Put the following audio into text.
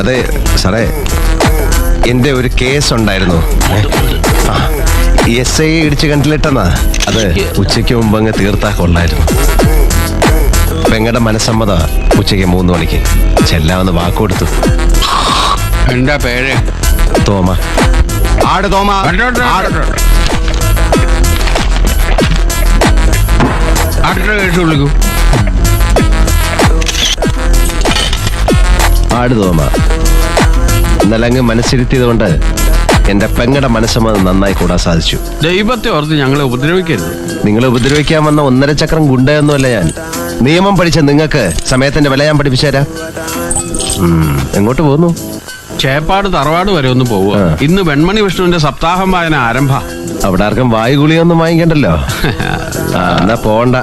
അതെ സാറേ, എൻ്റെ ഒരു കേസ് ഉണ്ടായിരുന്നു. SI ഇടിച്ച് കണ്ടിലിട്ടെന്നാ. അത് ഉച്ചയ്ക്ക് മുമ്പ് അങ്ങ് തീർത്താ കൊള്ളായിരുന്നു. പെങ്ങടെ മനസ്സമ്മത ഉച്ചയ്ക്ക് 3 മണിക്ക് ചെല്ലാമെന്ന് വാക്കുകൊടുത്തു. എന്താ പേര്? തോമ. ആട് തോമ. കേസ് വിളിക്കൂ. ആട് തോമ. ഇന്നലെ അങ്ങ് മനസ്സിരുത്തിയത് കൊണ്ട് എന്റെ പെങ്ങടെ മനസ്സമ്മതം നന്നായി കൂടാൻ സാധിച്ചു. ദൈവത്തെ ഓർത്ത് ഞങ്ങളെ ഉപദ്രവിക്കരുത്. നിങ്ങളെ ഉപദ്രവിക്കാൻ വന്ന 1.5 ചക്രം ഗുണ്ടയൊന്നുമല്ല ഞാൻ. നിയമം പഠിച്ച നിങ്ങൾക്ക് സമയത്തിന്റെ വില ഞാൻ പഠിപ്പിച്ചു തരാം. എങ്ങോട്ട് പോകുന്നു? ചേപ്പാട് തറവാട് വരെ ഒന്ന് പോവുക. ഇന്ന് വെൺമണി വിഷ്ണുവിന്റെ സപ്താഹം വായന ആരംഭ. അവിടെ ആർക്കും വായുഗുളിയൊന്നും വാങ്ങിക്കണ്ടല്ലോ. എന്നാ പോണ്ട.